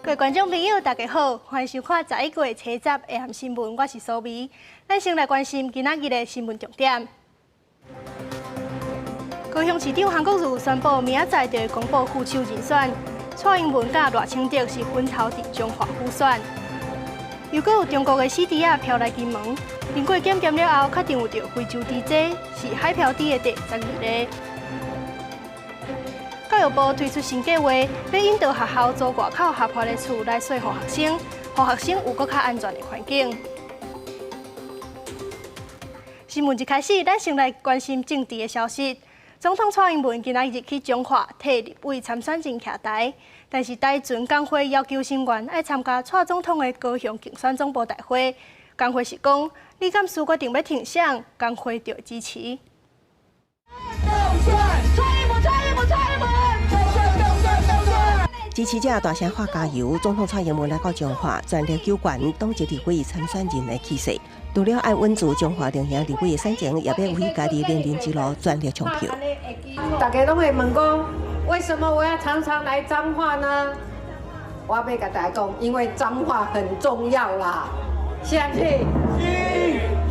各位观众朋友，大家好，欢迎收看11月7日下暗新闻，我是苏眉。咱先来关心今仔日的新闻重点。高雄市长韩国瑜宣布，明仔载就会公布副手人选，蔡英文甲赖清德是分头伫中华辅选。又搁有中国的死猪仔飘来金门，经过检验了后，确定有着非洲猪瘟，是海漂猪的第12例。教育部推出新计划，要引导学校租外口下坡的厝来说服学生，让学生有更较安全的环境。新闻一开始，咱先来关心政治的消息。总统蔡英文今仔日去中华替立委参选人徛台，但是台巡工会要求成员爱参加蔡总统的高雄竞选总部大会。工会是讲，你敢输决定要挺谁，工会就会支持。支持者大声喊加油！总统蔡英文来到中华，全力救援当一立委参选人的气势。除了爱稳住中华领衔立委的选情，也要为家己连任之路全力冲票。大家拢会问讲，为什么我要常常来彰化呢？我要甲大家讲，因为彰化很重要啦，相信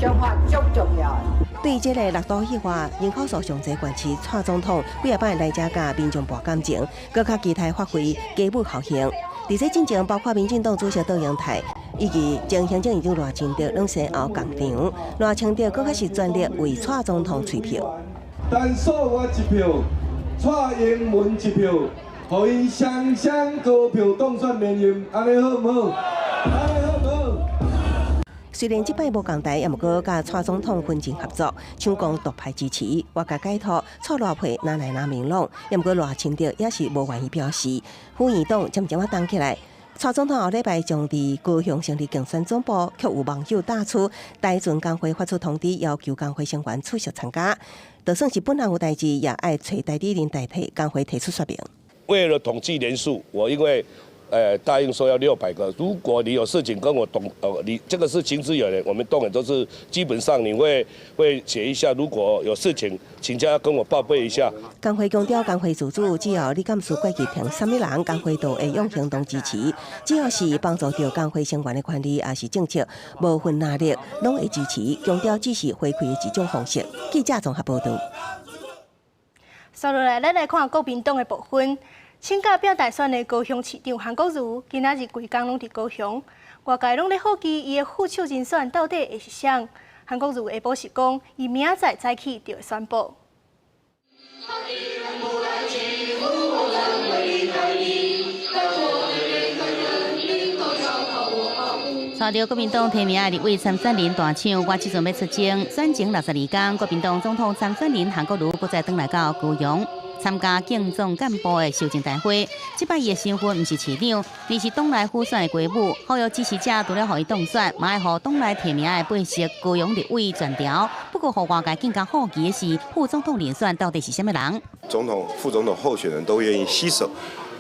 彰化足重要。对于这个六都计划，人口数上侪县市蔡总统几下摆来遮甲民众博感情，更较期待发挥家母效应。伫这进程包括民进党主席杜英泰以及前行政院长赖清德拢先后共场，赖清德更较是全力为蔡总统催票。单数我一票，蔡英文一票，互因双双高票当选连任，安尼好唔好？安尼好唔好？虽然这摆无共台，也毋过甲蔡总统分进合作，抢攻独派支持，外界解脱蔡赖配哪来哪明朗，也毋过赖清德也是无愿意表示，府院党渐渐动起来。蔡总统后礼拜将伫高雄成立竞选总部，却有网友打出台巡工会发出通知，要求工会成员出席参加。就算是本人有代志，也爱找代理人代替工会提出说明。为了统计人数，我因为答应说要600个。如果你有事情跟我你这个是行之有年，我们动员都是基本上你会写一下，如果有事情，请假跟我报备一下。工会强调，工会自主，只要你敢输过去凭什么人，工会都会用行动支持。只要是帮助到工会成员的权利，也是政策，无分哪力，拢会支持。强调只是回馈的一种方式。记者综合报道。接落来，咱来看国民党的部分。请假拼大选的高雄市长韩国瑜，今仔日规工拢伫高雄，外界拢咧好奇伊的副手人选到底会是谁。韩国瑜下晡是讲，伊明仔载早起就会宣布。带着国民党提名的立委参选人大抢，我即阵要出征，选前62天，国民党总统参选人韩国瑜不再返来到高雄。参加竞总干部的修正大会，这摆伊的身份毋是市长，而是党内辅选的家母。呼吁支持者除了予伊当选，嘛爱予党内提名的8席高雄立委全调。不过，互外界更加好奇的是，副总统人选到底是什么人？总统、副总统候选人都愿意携手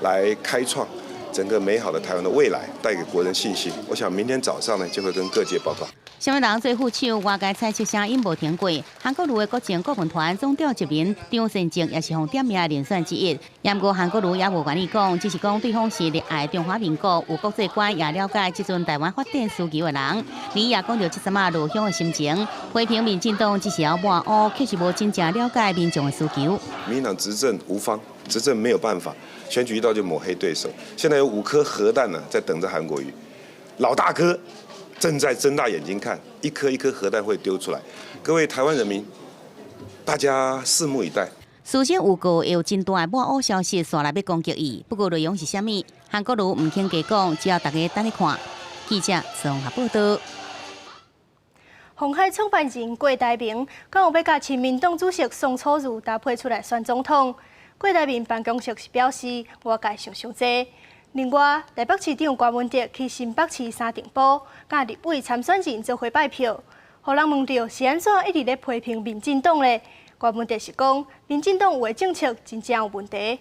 来开创整个美好的台湾的未来，带给国人信心。我想明天早上呢，就会跟各界报告。什么人做副手？外界猜测声音无停过。韩国瑜的国政顾问团总召集人张善政也是互点名的人选之一。不过韩国瑜也无愿意讲，只是讲对方是热爱中华民国、有国际观，也了解即阵台湾发展需求的人。你也讲到这阵啊落乡的心情，批评民进党只是要抹黑，确实无真正了解民众的需求。民进党执政无方，执政没有办法，选举一到就抹黑对手。现在有5颗核弹呢，在等着韩国瑜，老大哥。正在睁大眼睛看，一颗一颗核弹会丢出来。各位台湾人民，大家拭目以待。事先有个有真大的抹黑消息刷来要攻击伊，不过内容是啥物？韩国瑜唔肯加讲，只要大家等你看。记者综合报道。鸿海创办人郭台铭刚有要甲亲民党主席宋楚瑜搭配出来选总统。郭台铭办公室是表示，外界想济。另外，台北市长郭文哲去新北市三重埔，甲立委参选人做伙拜票，互人问到是安怎一直咧批评民进党咧？郭文哲是讲，民进党有的政策真正有问题。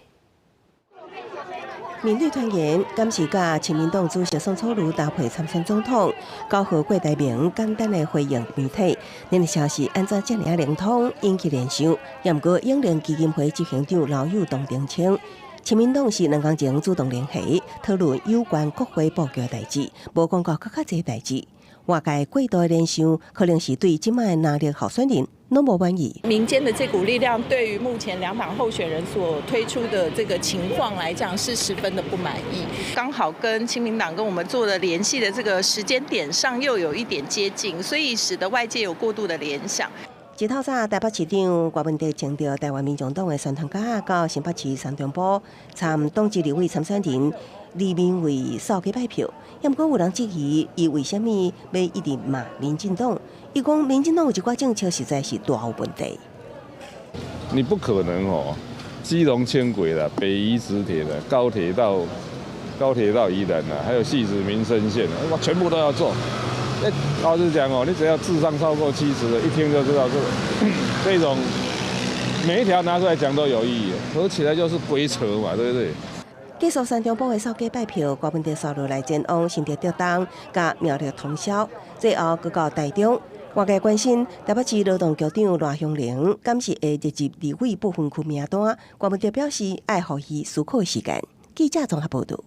面对传言，敢是甲亲民党主席宋楚瑜搭配参选总统，9号郭台铭简单的回应媒体，恁的消息安怎这么灵通，引起联想。也毋过，永联基金会执行长老友董定清亲民党是2天前主动联系，讨论有关国会布局的代志，无讲到较侪代志。外界过度的联想，可能是对即卖拿力候选人都无满意。民间的这股力量对于目前2党候选人所推出的这个情况来讲，是十分的不满意。刚好跟亲民党跟我们做的联系的这个时间点上又有一点接近，所以使得外界有过度的联想。一透早，台北市长郭文德请到台湾民众党的宣传家到新北市三中埔参党籍立委参选人李明伟扫街拜票，也毋过有人质疑伊为什么要一直骂民进党？伊讲民进党有一寡政策实在是大有问题。你不可能哦，基隆轻轨了，北宜直铁的，高铁到宜兰了，还有汐止民生线，我全部都要做。老实讲哦，你只要智商超过70的，一听就知道这种每一条拿出来讲都有意义，合起来就是鬼扯嘛，对不对？继续三中埔的扫街拜票，郭文德刷落来前往新竹竹东，甲苗栗通宵，最后搁到台中。外界关心台北市劳动局长赖香玲敢是会入立委不分区名单，郭文德表示爱予伊思考时间。记者综合报道。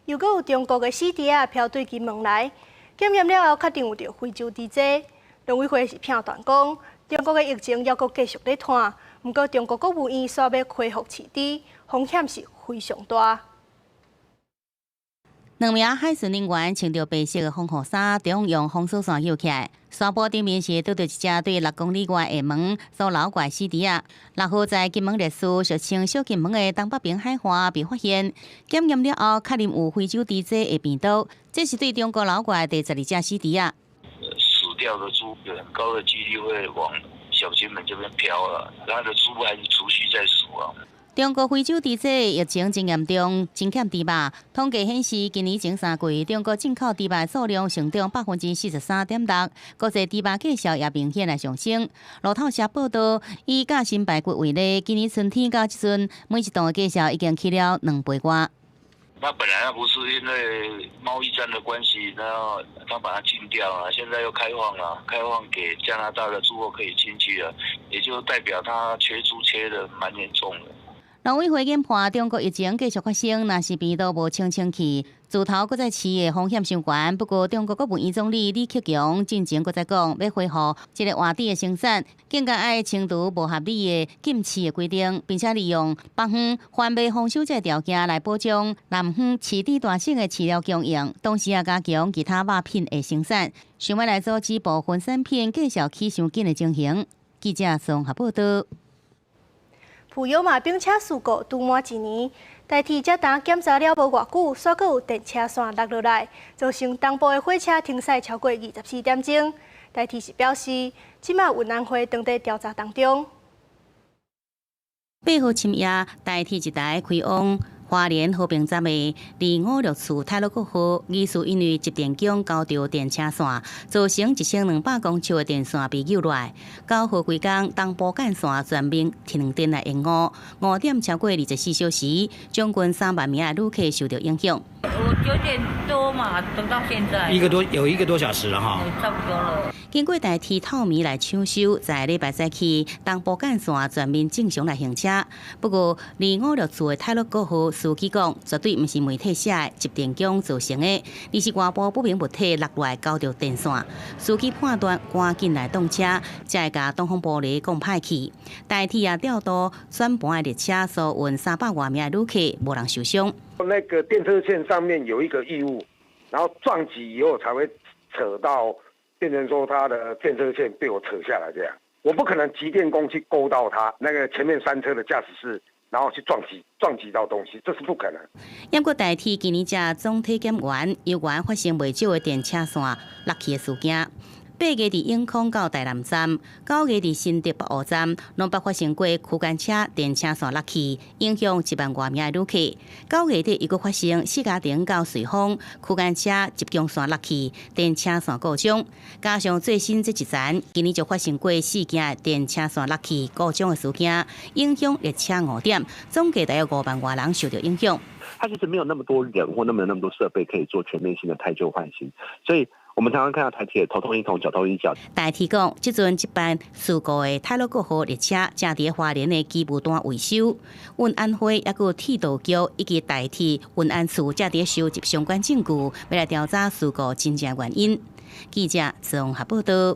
又搁有中国的死猪仔飘对金门来，检验了后确定有着非洲猪瘟。农委会是片段讲，中国的疫情还阁继续在拖，不过中国国务院说要恢复饲猪，风险是非常大。2名海巡人员穿着白色的防护衫，中用防水伞救起来。山坡顶面是拄到一只对6公里外的门所老怪死猪仔。6号在金门烈士俗称小金门的东北边海岸被发现，检验了后确认有非洲猪瘟的病毒，这是对中国老怪第12只死猪仔。死掉的猪有很高的几率会往小金门这边飘了，它的猪还持续在死亡。中国非洲猪瘟疫情真严重，真欠猪肉。统计显示，今年前3季，中国进口猪肉数量上涨43.6%，国际猪肉价销也明显上升。路透社报道，以价新排骨为例，今年春天到即阵，每一吨的价销已经去了2倍外。那本来不是因为贸易战的关系，然后他把它禁掉了，现在又开放了，开放给加拿大的猪货可以进去了，也就代表它缺猪缺的蛮严重的。农委会研判，中国疫情继续发生，若是病毒无清去，自头搁再饲的风险伤悬。不过，中国国务院总理李克强进前搁再讲，要恢复这个换猪的生产，更加爱清除无合理的禁饲的规定，并且利用北方环卫防守这条件来保障南方饲猪大省的饲料供应，同时也加强其他肉品的生产，想要来阻止部分产品继续起伤紧的情形。记者综合报道。普悠玛冰车事故拄满1年，台铁才当检查了无偌久，煞阁有电车线落落来，造成东部的火车停驶超过24点钟。台铁是表示，即马运安会当在调查当中。8号深夜，台铁一台开往花莲和平站的256处泰鲁阁号，疑似因为集电弓交着电车线，造成1200公尺的电线被揪落来。9号规工，东部干线全面停电来延误，5点超过24小时，将近3万名的旅客受到影响。我9点多嘛，等到现在有一个多小时了哈，差不多了。经过台铁透明来抢修，在礼拜再起，东部干线全面正常来行车。不过，256处的泰鲁阁号司机讲，绝对不是媒体写的集电弓造成的，而是外部不明物体落来交着电线。司机判断赶紧来动车，才会甲东风玻璃讲歹去。台铁也调度转盘的列车，所运300多名旅客，无人受伤。那个电车线上面有一个异物，然后撞击以后才会扯到，变成说它的电车线被我扯下来这样。我不可能急电工去勾到它那个前面3车的驾驶室，然后去撞击到东西，这是不可能。不过台铁今年才总体检完，有关发生未少的电车线落去的事件。8月伫永康到台南站，9月伫新竹北湖站，拢捌发生过区间车电车线落去，影响1万多名的旅客。9月底又搁发生4家庭到瑞丰区间车集中线落去，电车线故障。加上最新这一站，今年就发生过4件电车线落去故障的事件，影响列车5点，总计大约5万多人受到影响。它其实没有那么多人或那么多设备可以做全面性的汰旧换新，所以我们常常看到台铁头痛医头，脚痛医脚。台铁讲，即阵一班事故的泰鲁阁号列车正伫花莲的机务段维修，运安会也有铁道局以及台铁运安处正伫收集相关证据，要来调查事故真正原因。记者综合报道。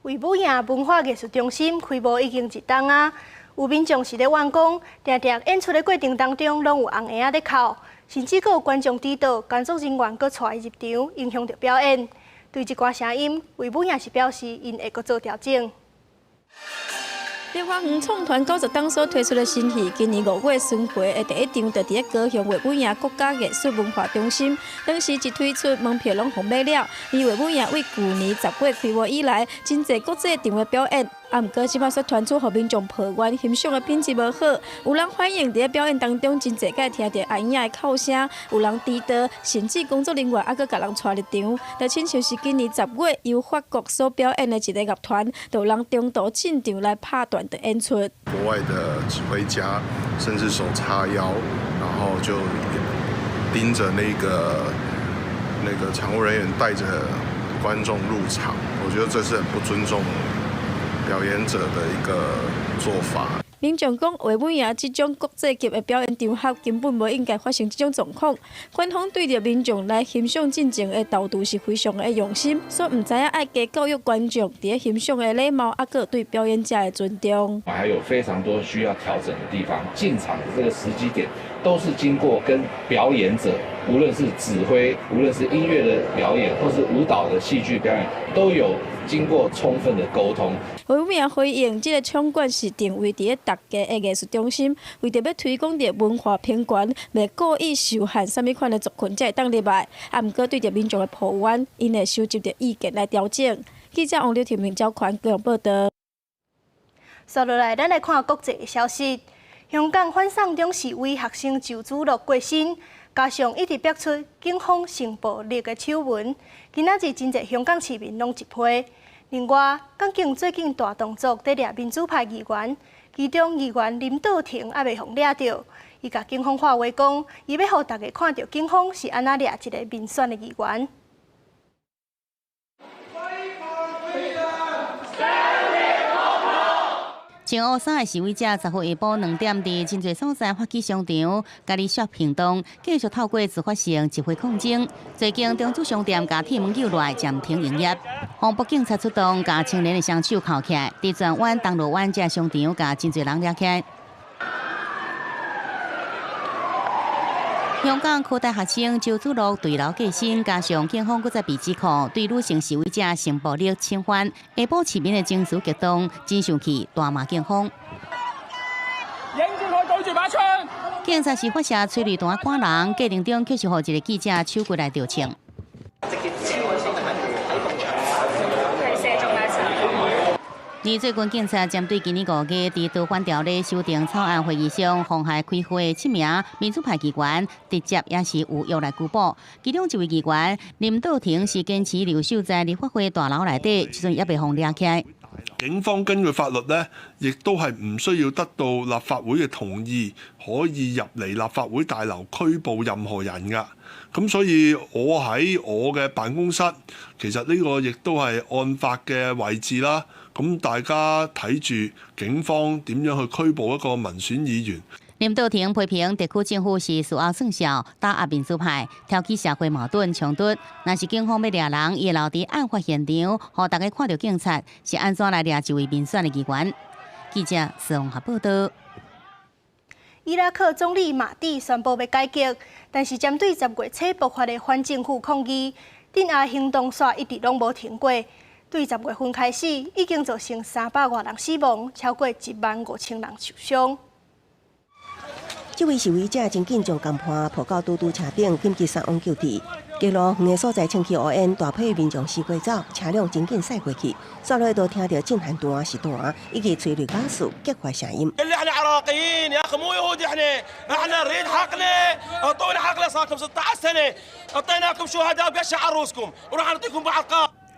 维武营文化艺术中心开幕已经1冬啊，有民众是咧怨讲，常常演出的过程当中拢有红鞋仔咧哭。甚至有观众迟到，工作人员搁带伊入场，影响着表演。对这寡声音，维武也是表示因会搁做调整。莲花园创团90档所推出的新戏，今年5月巡回的第一场就伫咧高雄维武营国家艺术文化中心。当时一推出，门票拢红买了。而维武营为去年10月开幕以来，真侪国际场的表演。毋过，即摆说传出互民众抱怨欣赏的品质无好，有人反映伫咧表演当中真侪个听到暗影的哭声，有人迟到，甚至工作人员还佫甲人带入场。就亲像是今年10月由法国所表演的一个乐团，就有人中途进场来拍断的演出。国外的指挥家甚至手叉腰，然后就盯着那个场务人员带着观众入场，我觉得这是很不尊重表演者的一个做法。民众讲，维武营这种国际级的表演场合根本无应该发生这种状况。官方对着民众来欣赏进前的导读是非常的用心，所以唔知影爱加教育观众伫咧欣赏的礼貌，啊个对表演者的尊重。还有非常多需要调整的地方，进场的这个时机点都是经过跟表演者，无论是指挥，无论是音乐的表演，或是舞蹈的戏剧表演，都有经过充分的沟通。维武营回应，这个场馆是定位伫咧大家的艺术中心，为着要推广着文化品权，袂故意受限什么款的族群才会当入来。啊，毋过对着民众的抱怨，因会收集着意见来调整。记者王柳婷、明昭宽高雄报道。接落来，咱来看国际的消息。香港反送中示威学生周子乐过身，加上一直爆出警方性暴力的丑闻，今仔日真侪香港市民拢一批。另外，港警最近大动作在抓民主派议员，其中议员林道廷还未互抓到，伊甲警方话话讲，伊要互大家看到警方是安怎抓一个民选的议员。穿黑衫的示威者10号下晡2点伫真侪所在发起商场、家己 shop 行动，继续透过自发性集会抗争。最近中主商店甲铁门撬落，暂停营业。防暴警察出动，甲青年的双手铐起来，伫转弯、东路湾这商场，甲真侪人抓起来。香港科大学生周子乐坠楼过身，加上警方搁再被指控对女性示威者性暴力侵犯，下晡市民的情绪激动，真生气，大骂警方。影住佢，對住把槍。警察是發射催淚彈趕人，過程中卻是予一個記者手過來調情。而最近警察針對今年5月在逃犯條例修訂草案會議上妨害開會7名民主派議員，直接也是有約來拘捕。其中一位議員林道廷是堅持留守在立法會大樓內底，即陣也被控抓起來。警方根據法律咧，亦都係唔需要得到立法會嘅同意，可以入嚟立法會大樓拘捕任何人㗎。咁所以我喺我嘅辦公室，其實呢個亦都係案發嘅位置啦。咁大家睇住警方點樣去拘捕一個民選議員。林道廷批評特區政府是事後算小，打壓民主派，挑起社會矛盾衝突。若是警方要抓人，伊留伫案發現場，讓大家看到警察是安怎來抓一位民選的議員。記者綜合報道。伊拉克總理馬蒂宣布要改革，但是針對10月初爆發的反政府抗議，鎮壓行動線一直攏無停過。對10月份開始，已經造成300多人死亡，超過15000人受傷。这位示威者真紧將鋼盤抱到嘟嘟車頂，緊急送往救治。街路遠的所在清氣烏煙，大批民眾四過走，車輛真緊駛過去。所內都聽到震撼彈是彈，以及催淚瓦斯激發聲音。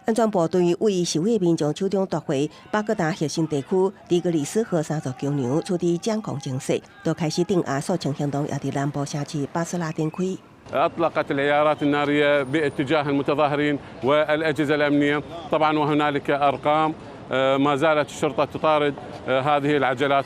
安全部隊為示威民眾手中奪回巴格達核心地區迪格里斯河3座橋梁，處理掌控情勢，都開始鎮壓肅清行動，也佇南部城市巴斯拉展開。أطلقت العيارات النارية باتجاه المتظاهرين والأجهزة الأمنية طبعا وهنالك أرقام ما زالت الشرطة تطارد هذه العجلات。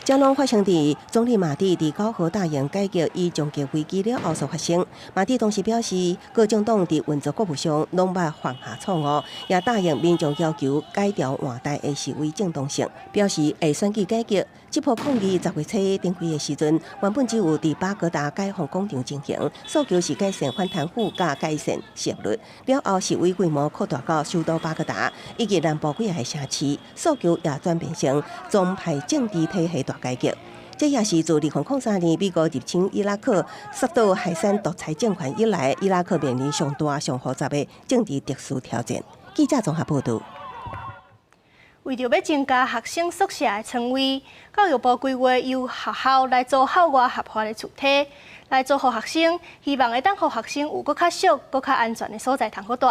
交通发生伫总理马蒂伫9号大营改革以终结危机了后所发生。马蒂同时表示，各政党伫运作国务上拢捌犯下错误，也答应民众要求改调换代的示威正当性，表示会选举改革。这波抗议10月初展开的时阵，原本只有伫巴格达解放广场进行，诉求是改善反贪腐甲改善效率。了后示威规模扩大到首都巴格达以及南部几个城市，诉求也转变成宗派政治体系大改革。这也是自2003年美国入侵伊拉克、杀倒海山独裁政权以来，伊拉克面临上大、上复杂的政治特殊挑战。记者综合报道。 为着要增加学生宿舍的床位，教育部规划由学校来做校外合法的主体，来做互学生，希望会当互学生有搁较俗、搁较安全的所在通好住。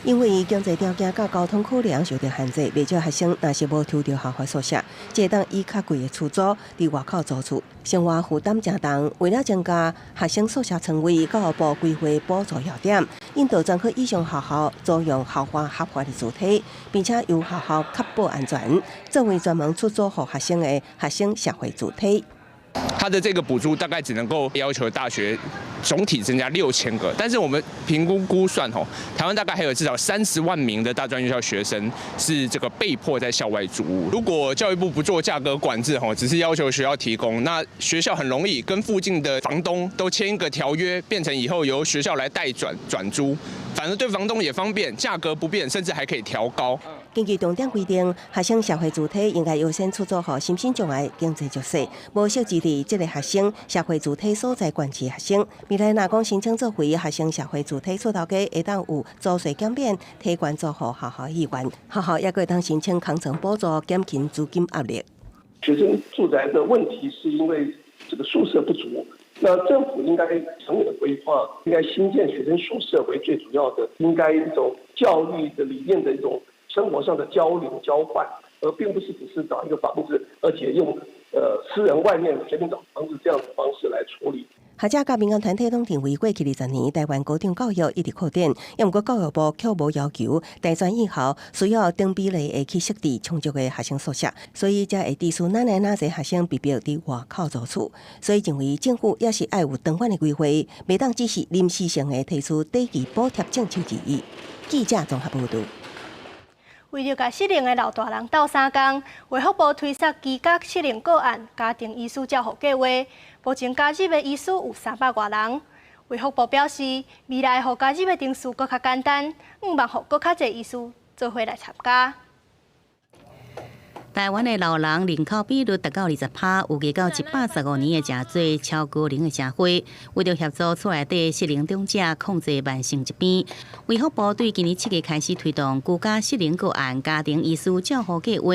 因为经济条件甲交通考量受到限制，未少学生若是无抽到校外宿舍，只会当以较贵的出租伫外口租厝，生活负担真重。为了增加学生宿舍床位，教育部规划补助要点，引导全科以上学校租用校外合法的主体，并且由学校确保安全，作为专门出租予学生的学生社会主体。 它的这个补助大概只能够要求大学总体增加6000个，但是我们评估估算台湾大概还有至少30万名的大专院校学生是这个被迫在校外租屋。如果教育部不做价格管制只是要求学校提供，那学校很容易跟附近的房东都签一个条约，变成以后由学校来代转租，反而对房东也方便，价格不变，甚至还可以调高。 根据重点规定，学生社会主体应该优先出租予身心障碍、经济弱势、无设置伫这个学生社会主体所在县市学生。未来若讲申请做回学生社会主体出头家，会当有租税减免、提悬租予学校议员，学校也可以当申请空床补助，减轻资金压力。学生住宅的问题是因为这个宿舍不足。 那政府应该长远的规划，应该新建学生宿舍为最主要的，应该一种教育的理念的一种生活上的交流交换，而并不是只是找一个房子，而且用私人外面随便找房子这样的方式来处理。 学者甲民间团体拢认为，过去20年台湾高中教育一直扩展，也毋过教育部却无要求大专院校需要等比例的去设置充足的学生宿舍，所以才会致使哪侪学生被迫伫外口租厝。所以认为政府也是爱有长远的规划，袂当只是临时性的提出短期补贴政策而已。记者综合报道。 为了甲适龄的老大人斗3工，卫福部推出居家适龄个案家庭医师照护计划，目前加入的医师有300多人。卫福部表示，未来互加入的定数搁较简单，5万互搁较侪医师做伙来参加。 台湾的老人人口比率达到20%，有计到115年的真侪超高龄的社会。为了协助厝内底适龄长者控制慢性疾病，卫福部对今年7月开始推动居家适龄个案家庭医师照护计划，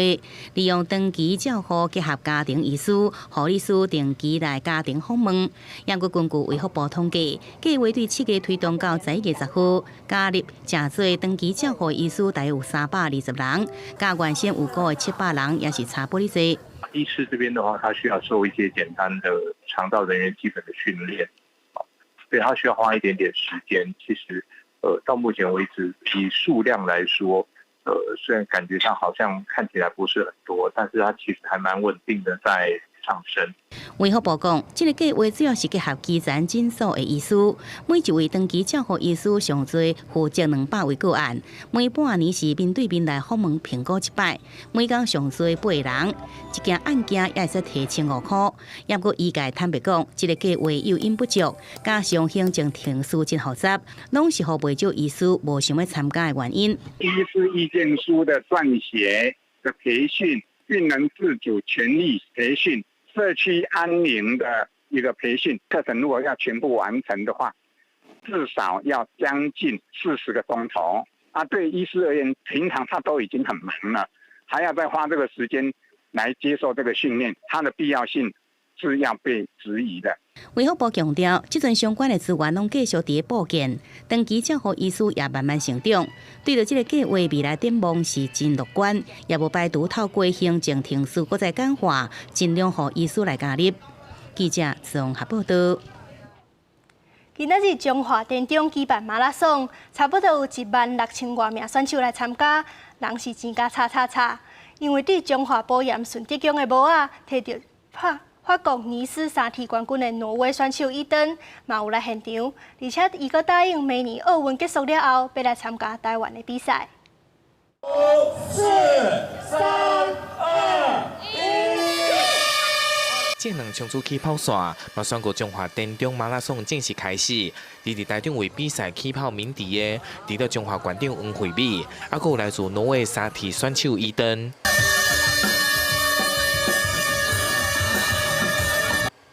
利用长期照护结合家庭医师、护理师定期来家庭访问。也佮根据卫福部统计，计划对7月推动到11月10号，加入真侪长期照护医师大约有320人，加原先有过的700人。 也是差不离多。医师这边的话，他需要受一些简单的肠道人员基本的训练，所以他需要花一点点时间。其实，到目前为止，以数量来说，虽然感觉上好像看起来不是很多，但是它其实还蛮稳定的在上升。卫福部讲，这个计划主要是结合基层诊所的医师，每一位长期照护医师上最负责200位个案，每半年是面对面来访问评估1摆，每天上最8人，一件案件也会使提1500块。也不过医界坦白讲，这个计划诱因不足，加上行政程序真复杂，拢是互袂少医师无想要参加的原因。医师意见书的撰写的培训、病人自主权利培训。 社区安宁的一个培训课程，如果要全部完成的话，至少要将近40个钟头。对医师而言，平常他都已经很忙了，还要再花这个时间来接受这个训练，它的必要性是要被质疑的。卫福部强调，这阵相关的资源拢继续伫布建，长期照护医师也慢慢成长。对着这个计划未来展望是真乐观，也无排除透过行政程序搁再简化，尽量让医师来加入。记者综合报道。今仔日中华田中举办马拉松，差不多有16000多名选手来参加，人是真甲叉叉叉。因为伫中华保严顺德奖的帽仔，摕到法国尼斯3铁冠军的挪威选手伊登，嘛有来现场，而且伊阁答应明年奥运结束了后，要来参加台湾的比赛。5、4、3、2、1。这两冲出起跑线，嘛宣告中华田中马拉松正式开始。伫台中为比赛起跑鸣笛的，除了中华馆长王惠美，还有来自挪威3铁选手伊登。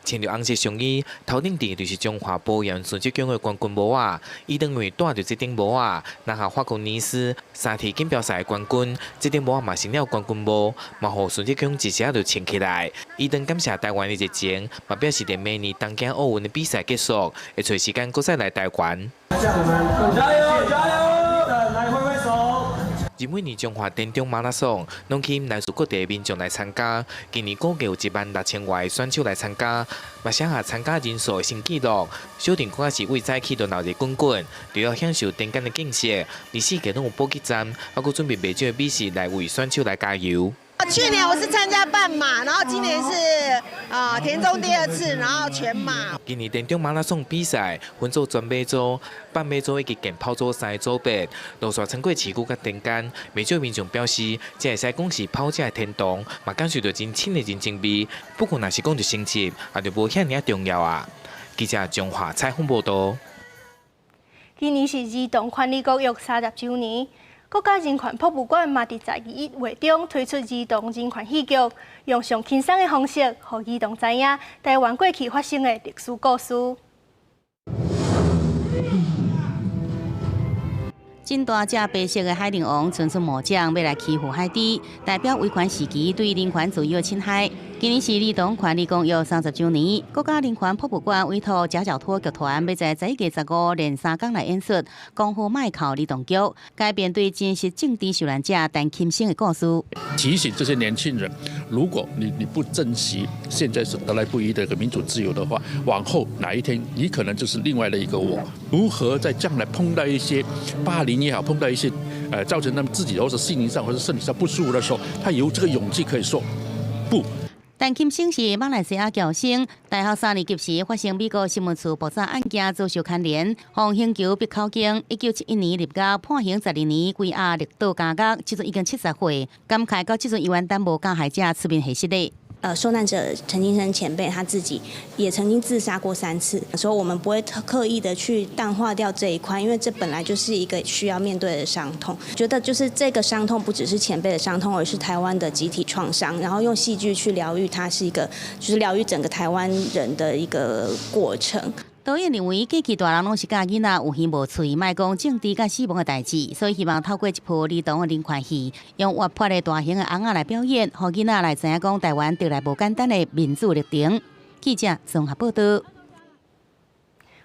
穿着红色上衣，头顶戴就是中华保严顺德奖的冠军帽仔。伊登为戴着这顶帽仔，拿下法国尼斯3铁锦标赛的冠军。这顶帽仔嘛成了冠军帽，嘛互顺德奖一下就穿起来。伊登感谢台湾的热情，嘛表示在明年东京奥运的比赛结束，会找时间搁再来台湾。加油！加油！来挥挥手。而每年中华田中马拉松，拢吸引来自各地的民众来参加。今年估计有16000外选手来参加，嘛写下参加人数的新纪录。小田更是为早起就闹热滚滚，除了享受田间的景色，而世界拢有补给站，还佫准备袂少的美食来为选手来加油。去年我是参加半马，然后今年是田中第2次，然后全马。今年田中马拉松比赛分做全马组、半马组以及健跑组3个组别，路线穿过市区甲田间，未少民众表示，这会使讲是跑者的天堂，嘛感受到真亲的人情味。不过若是讲到成绩，也就无遐尔重要啊。记者中华采访报道。今年是儿童权利国约30周年。国家人权博物馆嘛，伫12月中推出儿童人权戏剧，用上轻松的方式，让儿童知影台湾过去发生的历史故事。真大只白色的海灵王蠢蠢魔将要来欺负海底，代表维权时期对人权自由的侵害。今年是儿童权利公约30周年，国家人权博物馆委托夹脚拖剧团，要在11月15连3天来演出《功夫卖考儿童剧》，改编对真实政治受难者陈kim生的故事。提醒这些年轻人，如果你不珍惜现在是得来不易的一个民主自由的话，往后哪一天你可能就是另外的一个我。如何在将来碰到一些霸凌也好，碰到一些造成他们自己或者心灵上或者身体上不舒服的时候，他有这个勇气可以说不。陈kim生是马来西亚侨生，大学3年级时发生美国新闻处爆炸案件遭受牵连，从刑求逼考经，1971年入监，判刑12年，归押6岛监狱，即阵已经70岁，感慨到即阵依然担无加害者出面下实的。受难者陈金生前辈他自己也曾经自杀过3次，所以我们不会刻意的去淡化掉这一块，因为这本来就是一个需要面对的伤痛。觉得就是这个伤痛不只是前辈的伤痛，而是台湾的集体创伤，然后用戏剧去疗愈它，是一个就是疗愈整个台湾人的一个过程。导演认为，过去大人拢是教囡仔有耳无喙，莫讲政治甲死亡的代志，所以希望透过一部儿童的人权戏，用活泼的大型的翁仔来表演，让囡仔来知影讲台湾得来无简单的民主历程。记者综合报道。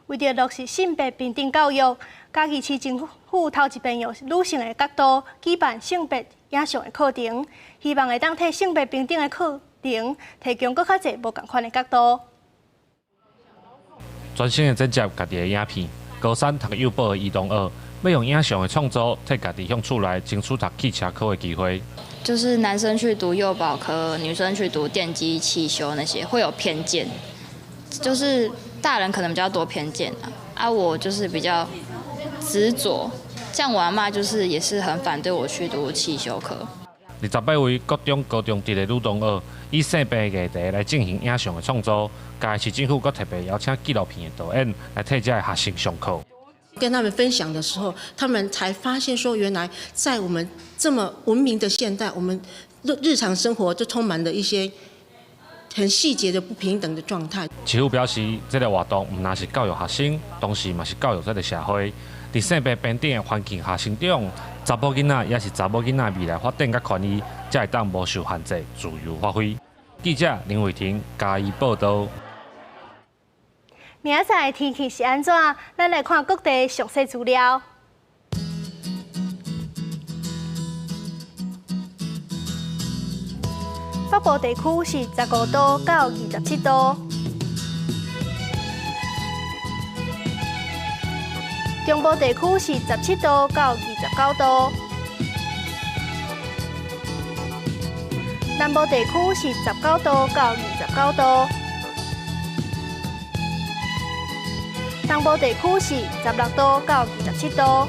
为着落实性别平等教育，嘉义市政府头一遍用女性的角度举办性别影像的课程，希望会当替性别平等的课程提供更较侪无同款的角度。专心的剪接家己的影片，高三读幼保的儿童2，要用影像的创作，替家己向厝内争取读汽车科的机会。就是男生去读幼保科，女生去读电机、汽修那些，会有偏见。就是大人可能比较多偏见啊，我就是比较执着。像我阿嬷就是也是很反对我去读汽修科。28位各中高中职的女童2，以性别议题来进行影像的创作。嘉义市政府阁特别邀请纪录片的导演来替这学生上课。跟他们分享的时候，他们才发现说，原来在我们这么文明的现代，我们日常生活就充满了一些很细节的不平等的状态。市府表示，这个活动唔单是教育学生，同时嘛是教育这个社会。在性别平等的环境下成长，查甫囡仔也是查某囡仔未来发展甲权益，才会当无受限制、自由发挥。记者林伟霆嘉义报道。明仔载天气是安怎？咱来看各地详细资料。北部地区是15度到27度，中部地区是17度到29度，南部地区是19度到29度，东部地区是16度到27度，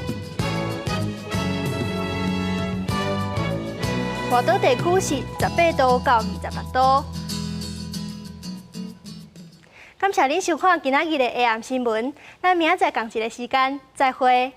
外岛地区是18度到26度。感谢您收看今仔日的下暗新闻，咱明仔载同一个时间再会。